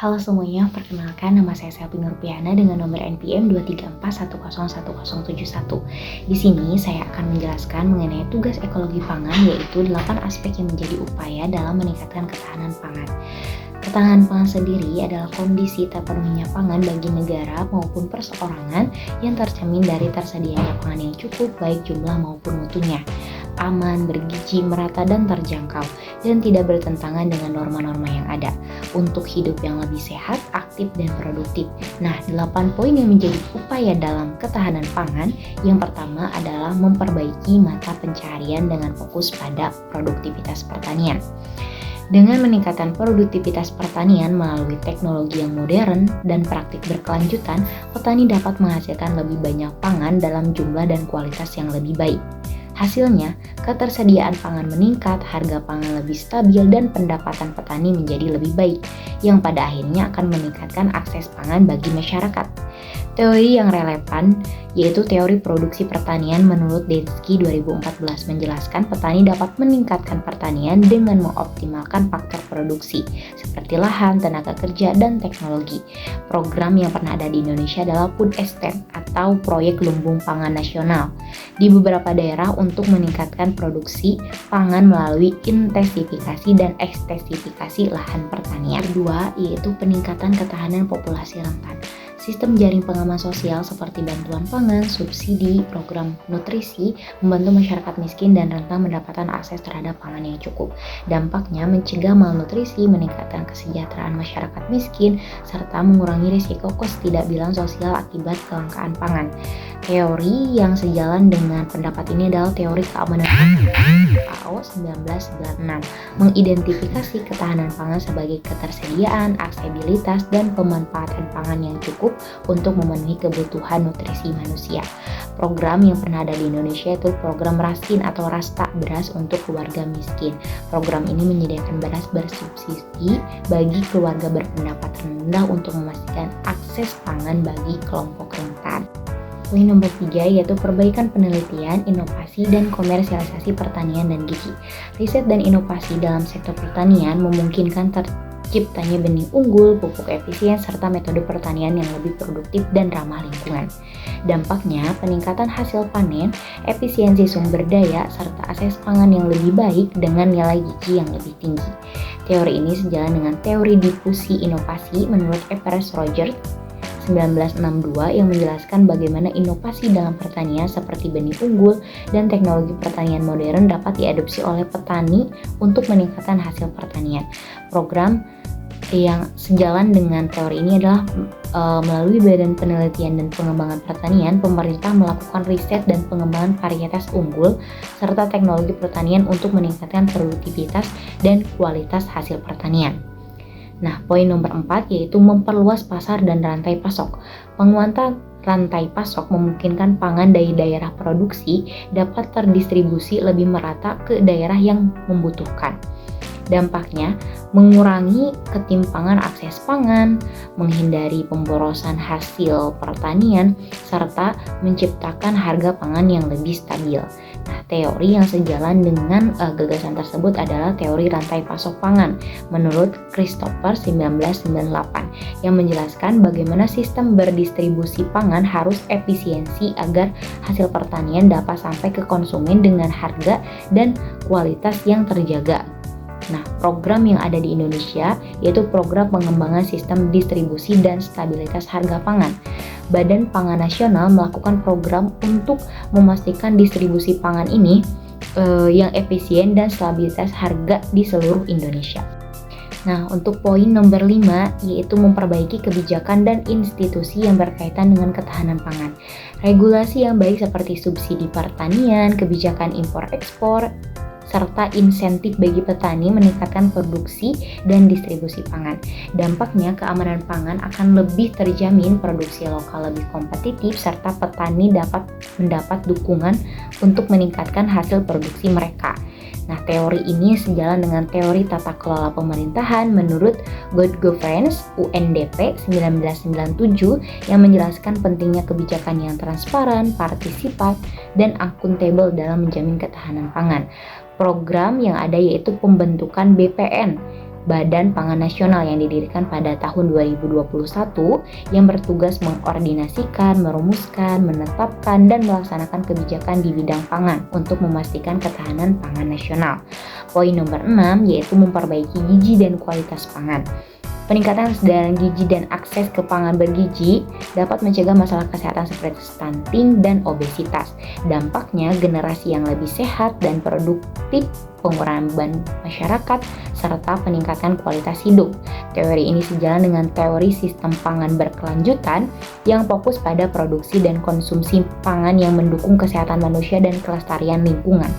Halo semuanya, perkenalkan nama saya Selvi Nurpiana dengan nomor NPM 234101071. Di sini saya akan menjelaskan mengenai tugas ekologi pangan, yaitu 8 aspek yang menjadi upaya dalam meningkatkan ketahanan pangan. Ketahanan pangan sendiri adalah kondisi terpenuhinya pangan bagi negara maupun perseorangan yang tercermin dari tersedianya pangan yang cukup baik jumlah maupun mutunya, aman, bergizi, merata, dan terjangkau, dan tidak bertentangan dengan norma-norma yang ada untuk hidup yang lebih sehat, aktif, dan produktif. Nah, 8 poin yang menjadi upaya dalam ketahanan pangan. Yang pertama adalah memperbaiki mata pencaharian dengan fokus pada produktivitas pertanian. Dengan meningkatkan produktivitas pertanian melalui teknologi yang modern dan praktik berkelanjutan, petani dapat menghasilkan lebih banyak pangan dalam jumlah dan kualitas yang lebih baik. Hasilnya, ketersediaan pangan meningkat, harga pangan lebih stabil, dan pendapatan petani menjadi lebih baik, yang pada akhirnya akan meningkatkan akses pangan bagi masyarakat. Teori yang relevan yaitu teori produksi pertanian menurut Densky 2014 menjelaskan petani dapat meningkatkan pertanian dengan mengoptimalkan faktor produksi seperti lahan, tenaga kerja, dan teknologi. Program yang pernah ada di Indonesia adalah Food Estate atau Proyek Lumbung Pangan Nasional di beberapa daerah untuk meningkatkan produksi pangan melalui intensifikasi dan ekstensifikasi lahan pertanian. Kedua, yaitu peningkatan ketahanan populasi rentan. Sistem jaring pengaman sosial seperti bantuan pangan, subsidi, program nutrisi membantu masyarakat miskin dan rentan mendapatkan akses terhadap pangan yang cukup. Dampaknya mencegah malnutrisi, meningkatkan kesejahteraan masyarakat miskin, serta mengurangi risiko ketidakadilan sosial akibat kelangkaan pangan. Teori yang sejalan dengan pendapat ini adalah teori keamanan pangan FAO 1996, mengidentifikasi ketahanan pangan sebagai ketersediaan, aksesibilitas, dan pemanfaatan pangan yang cukup untuk memenuhi kebutuhan nutrisi manusia. Program yang pernah ada di Indonesia itu program Raskin atau Rasta, beras untuk keluarga miskin. Program ini menyediakan beras bersubsidi bagi keluarga berpendapatan rendah untuk memastikan akses pangan bagi kelompok rentan. Poin nomor 3 yaitu perbaikan penelitian, inovasi, dan komersialisasi pertanian dan gizi. Riset dan inovasi dalam sektor pertanian memungkinkan terciptanya benih unggul, pupuk efisien, serta metode pertanian yang lebih produktif dan ramah lingkungan. Dampaknya, peningkatan hasil panen, efisiensi sumber daya, serta akses pangan yang lebih baik dengan nilai gizi yang lebih tinggi. Teori ini sejalan dengan teori difusi inovasi menurut Everest Rogers 1962 yang menjelaskan bagaimana inovasi dalam pertanian seperti benih unggul dan teknologi pertanian modern dapat diadopsi oleh petani untuk meningkatkan hasil pertanian. Program yang sejalan dengan teori ini adalah melalui Badan Penelitian dan Pengembangan Pertanian, pemerintah melakukan riset dan pengembangan varietas unggul serta teknologi pertanian untuk meningkatkan produktivitas dan kualitas hasil pertanian. Nah, poin nomor 4 yaitu memperluas pasar dan rantai pasok. Penguatan rantai pasok memungkinkan pangan dari daerah produksi dapat terdistribusi lebih merata ke daerah yang membutuhkan. Dampaknya, mengurangi ketimpangan akses pangan, menghindari pemborosan hasil pertanian, serta menciptakan harga pangan yang lebih stabil. Nah, teori yang sejalan dengan gagasan tersebut adalah teori rantai pasok pangan menurut Christopher 1998 yang menjelaskan bagaimana sistem berdistribusi pangan harus efisiensi agar hasil pertanian dapat sampai ke konsumen dengan harga dan kualitas yang terjaga. Nah, program yang ada di Indonesia yaitu program pengembangan sistem distribusi dan stabilitas harga pangan. Badan Pangan Nasional melakukan program untuk memastikan distribusi pangan ini yang efisien dan stabilitas harga di seluruh Indonesia. Nah, untuk poin nomor 5 yaitu memperbaiki kebijakan dan institusi yang berkaitan dengan ketahanan pangan. Regulasi yang baik seperti subsidi pertanian, kebijakan impor-ekspor, serta insentif bagi petani meningkatkan produksi dan distribusi pangan. Dampaknya, keamanan pangan akan lebih terjamin, produksi lokal lebih kompetitif, serta petani dapat mendapat dukungan untuk meningkatkan hasil produksi mereka. Nah, teori ini sejalan dengan teori tata kelola pemerintahan menurut Good Governance UNDP 1997 yang menjelaskan pentingnya kebijakan yang transparan, partisipatif, dan akuntabel dalam menjamin ketahanan pangan. Program yang ada yaitu pembentukan BPN Badan Pangan Nasional yang didirikan pada tahun 2021 yang bertugas mengordinasikan, merumuskan, menetapkan, dan melaksanakan kebijakan di bidang pangan untuk memastikan ketahanan pangan nasional. Poin nomor 6 yaitu memperbaiki gizi dan kualitas pangan. Peningkatan kesadaran gizi dan akses ke pangan bergizi dapat mencegah masalah kesehatan seperti stunting dan obesitas. Dampaknya generasi yang lebih sehat dan produktif, pengurangan beban masyarakat, serta peningkatan kualitas hidup. Teori ini sejalan dengan teori sistem pangan berkelanjutan yang fokus pada produksi dan konsumsi pangan yang mendukung kesehatan manusia dan kelestarian lingkungan.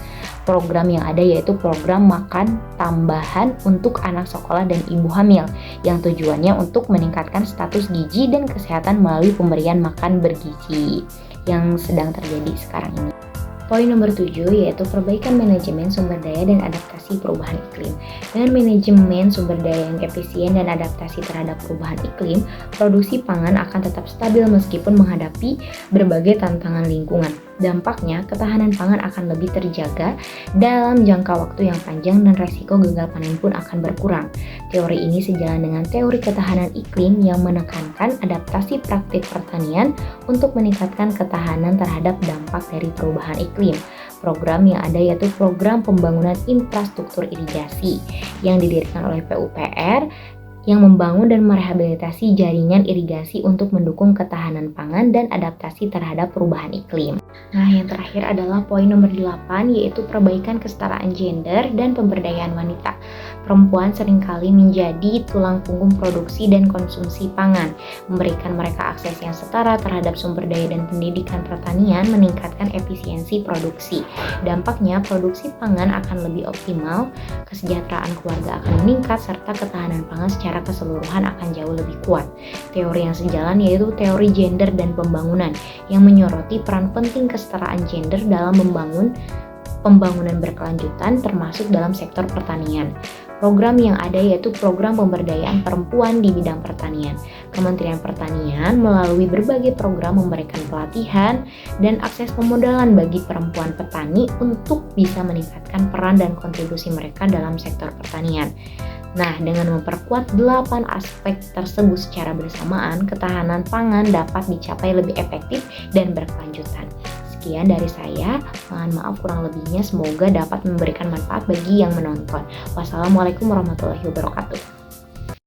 Program yang ada yaitu program makan tambahan untuk anak sekolah dan ibu hamil yang tujuannya untuk meningkatkan status gizi dan kesehatan melalui pemberian makan bergizi yang sedang terjadi sekarang ini. Poin nomor 7 yaitu perbaikan manajemen sumber daya dan adaptasi perubahan iklim. Dengan manajemen sumber daya yang efisien dan adaptasi terhadap perubahan iklim, produksi pangan akan tetap stabil meskipun menghadapi berbagai tantangan lingkungan. Dampaknya, ketahanan pangan akan lebih terjaga dalam jangka waktu yang panjang dan resiko gagal panen pun akan berkurang. Teori ini sejalan dengan teori ketahanan iklim yang menekankan adaptasi praktik pertanian untuk meningkatkan ketahanan terhadap dampak dari perubahan iklim. Program yang ada yaitu program pembangunan infrastruktur irigasi yang didirikan oleh PUPR yang membangun dan merehabilitasi jaringan irigasi untuk mendukung ketahanan pangan dan adaptasi terhadap perubahan iklim. Nah, yang terakhir adalah poin nomor 8 yaitu perbaikan kesetaraan gender dan pemberdayaan wanita. Perempuan seringkali menjadi tulang punggung produksi dan konsumsi pangan. Memberikan mereka akses yang setara terhadap sumber daya dan pendidikan pertanian meningkatkan efisiensi produksi. Dampaknya, produksi pangan akan lebih optimal, kesejahteraan keluarga akan meningkat, serta ketahanan pangan secara keseluruhan akan jauh lebih kuat. Teori yang sejalan yaitu teori gender dan pembangunan yang menyoroti peran penting kesetaraan gender dalam membangun pembangunan berkelanjutan termasuk dalam sektor pertanian. Program yang ada yaitu program pemberdayaan perempuan di bidang pertanian. Kementerian Pertanian melalui berbagai program memberikan pelatihan dan akses pemodalan bagi perempuan petani untuk bisa meningkatkan peran dan kontribusi mereka dalam sektor pertanian. Nah, dengan memperkuat 8 aspek tersebut secara bersamaan, ketahanan pangan dapat dicapai lebih efektif dan berkelanjutan. Sekian dari saya, mohon maaf kurang lebihnya, semoga dapat memberikan manfaat bagi yang menonton. Wassalamualaikum warahmatullahi wabarakatuh.